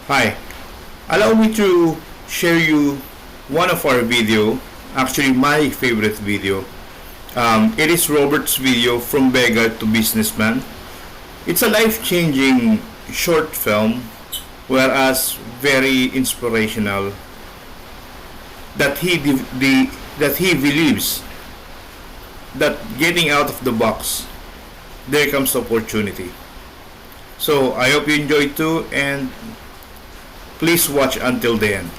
Hi, allow me to share you one of our video, actually my favorite video. It is Robert's video from beggar to businessman. It's a life-changing short film, whereas very inspirational that he believes that getting out of the box, there comes opportunity. So I hope you enjoy too, and please watch until the end.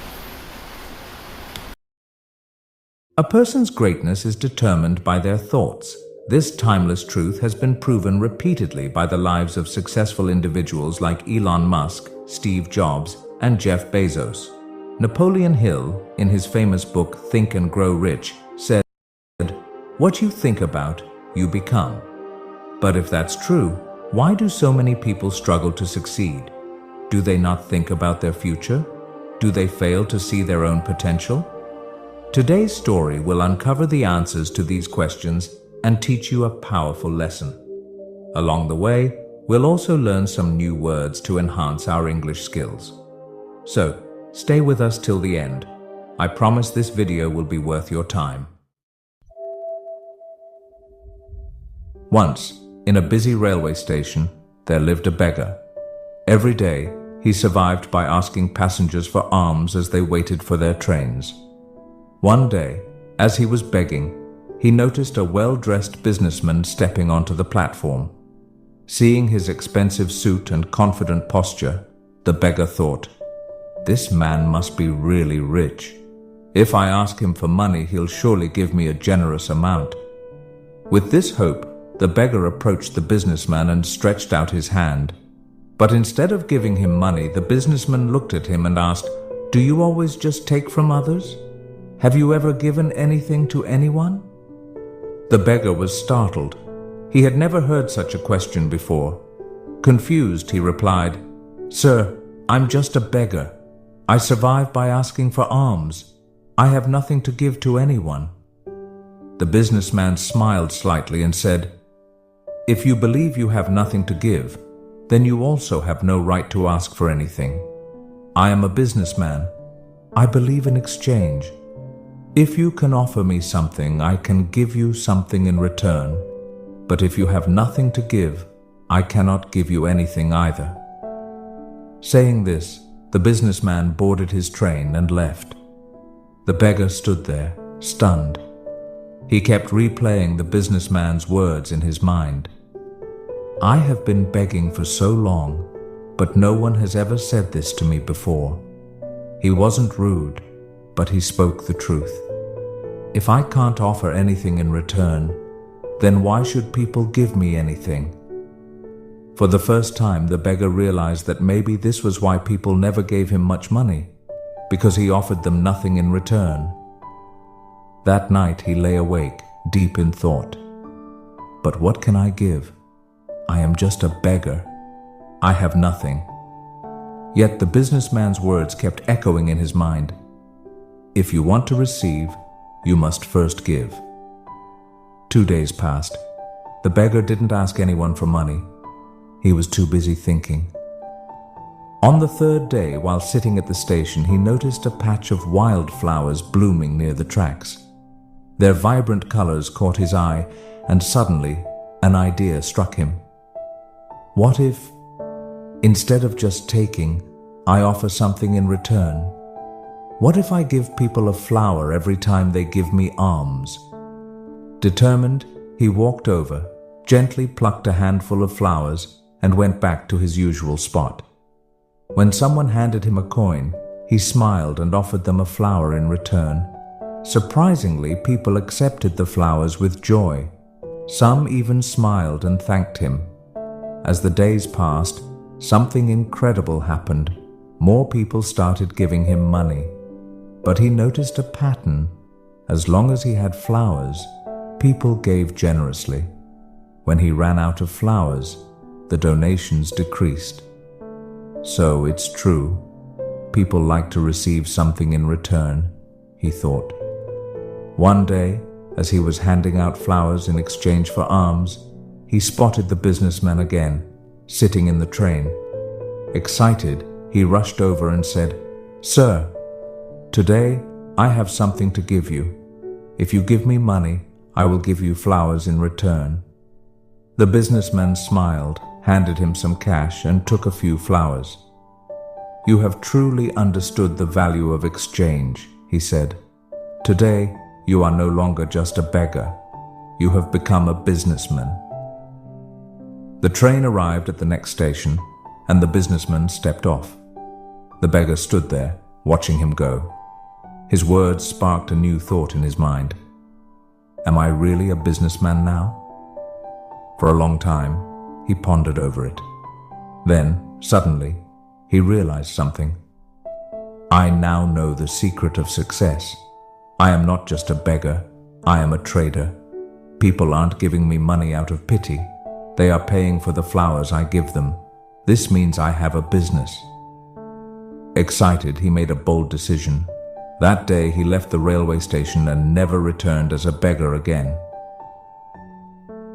A person's greatness is determined by their thoughts. This timeless truth has been proven repeatedly by the lives of successful individuals like Elon Musk, Steve Jobs, and Jeff Bezos. Napoleon Hill, in his famous book Think and Grow Rich, said, "What you think about, you become." But if that's true, why do so many people struggle to succeed? Do they not think about their future? Do they fail to see their own potential? Today's story will uncover the answers to these questions and teach you a powerful lesson. Along the way, we'll also learn some new words to enhance our English skills. So, stay with us till the end. I promise this video will be worth your time. Once, in a busy railway station, there lived a beggar. Every day, he survived by asking passengers for alms as they waited for their trains. One day, as he was begging, he noticed a well-dressed businessman stepping onto the platform. Seeing his expensive suit and confident posture, the beggar thought, "This man must be really rich. If I ask him for money, he'll surely give me a generous amount." With this hope, the beggar approached the businessman and stretched out his hand. But instead of giving him money, the businessman looked at him and asked, "Do you always just take from others? Have you ever given anything to anyone?" The beggar was startled. He had never heard such a question before. Confused, he replied, "Sir, I'm just a beggar. I survive by asking for alms. I have nothing to give to anyone." The businessman smiled slightly and said, "If you believe you have nothing to give, then you also have no right to ask for anything. I am a businessman. I believe in exchange. If you can offer me something, I can give you something in return. But if you have nothing to give, I cannot give you anything either." Saying this, the businessman boarded his train and left. The beggar stood there, stunned. He kept replaying the businessman's words in his mind. "I have been begging for so long, but no one has ever said this to me before." He wasn't rude, but he spoke the truth. If I can't offer anything in return, then why should people give me anything? For the first time, the beggar realized that maybe this was why people never gave him much money, because he offered them nothing in return. That night he lay awake, deep in thought. "But what can I give? I am just a beggar. I have nothing." Yet the businessman's words kept echoing in his mind. "If you want to receive, you must first give." 2 days passed. The beggar didn't ask anyone for money. He was too busy thinking. On the third day, while sitting at the station, he noticed a patch of wildflowers blooming near the tracks. Their vibrant colors caught his eye, and suddenly, an idea struck him. What if, instead of just taking, I offer something in return? What if I give people a flower every time they give me alms? Determined, he walked over, gently plucked a handful of flowers, and went back to his usual spot. When someone handed him a coin, he smiled and offered them a flower in return. Surprisingly, people accepted the flowers with joy. Some even smiled and thanked him. As the days passed, something incredible happened. More people started giving him money. But he noticed a pattern. As long as he had flowers, people gave generously. When he ran out of flowers, the donations decreased. So it's true. People like to receive something in return, he thought. One day, as he was handing out flowers in exchange for alms, he spotted the businessman again, sitting in the train. Excited, he rushed over and said, "Sir, today I have something to give you. If you give me money, I will give you flowers in return." The businessman smiled, handed him some cash, and took a few flowers. "You have truly understood the value of exchange," he said. "Today, you are no longer just a beggar. You have become a businessman." The train arrived at the next station, and the businessman stepped off. The beggar stood there, watching him go. His words sparked a new thought in his mind. Am I really a businessman now? For a long time, he pondered over it. Then, suddenly, he realized something. I now know the secret of success. I am not just a beggar, I am a trader. People aren't giving me money out of pity. They are paying for the flowers I give them. This means I have a business. Excited, he made a bold decision. That day, he left the railway station and never returned as a beggar again.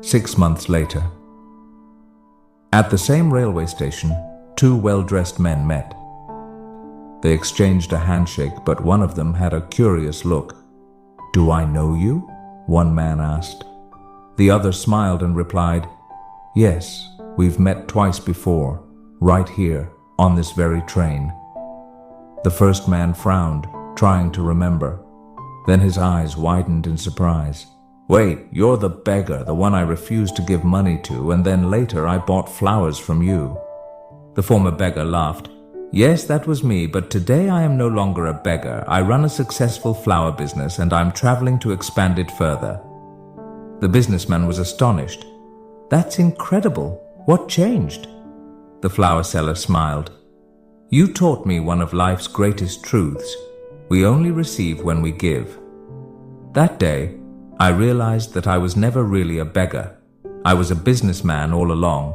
6 months later, at the same railway station, two well-dressed men met. They exchanged a handshake, but one of them had a curious look. "Do I know you?" one man asked. The other smiled and replied, "Yes, we've met twice before, right here, on this very train." The first man frowned, trying to remember. Then his eyes widened in surprise. "Wait, you're the beggar, the one I refused to give money to, and then later I bought flowers from you." The former beggar laughed. "Yes, that was me, but today I am no longer a beggar. I run a successful flower business and I'm traveling to expand it further." The businessman was astonished. "That's incredible. What changed?" The flower seller smiled. "You taught me one of life's greatest truths. We only receive when we give." That day, I realized that I was never really a beggar. I was a businessman all along.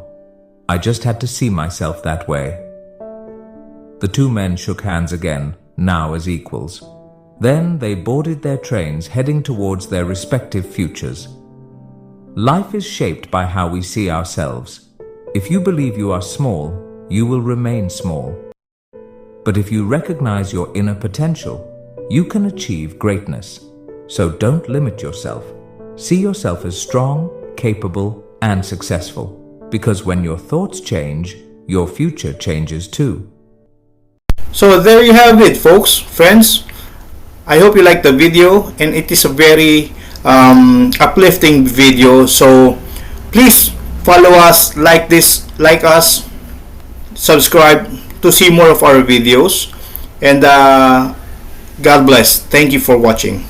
I just had to see myself that way. The two men shook hands again, now as equals. Then they boarded their trains, heading towards their respective futures. Life is shaped by how we see ourselves. If you believe you are small, you will remain small. But if you recognize your inner potential, you can achieve greatness. So don't limit yourself. See yourself as strong, capable, and successful. Because when your thoughts change, your future changes too. So there you have it, folks, friends. I hope you liked the video, and it is a very uplifting video. So please follow us, like us, subscribe to see more of our videos, and God bless. Thank you for watching.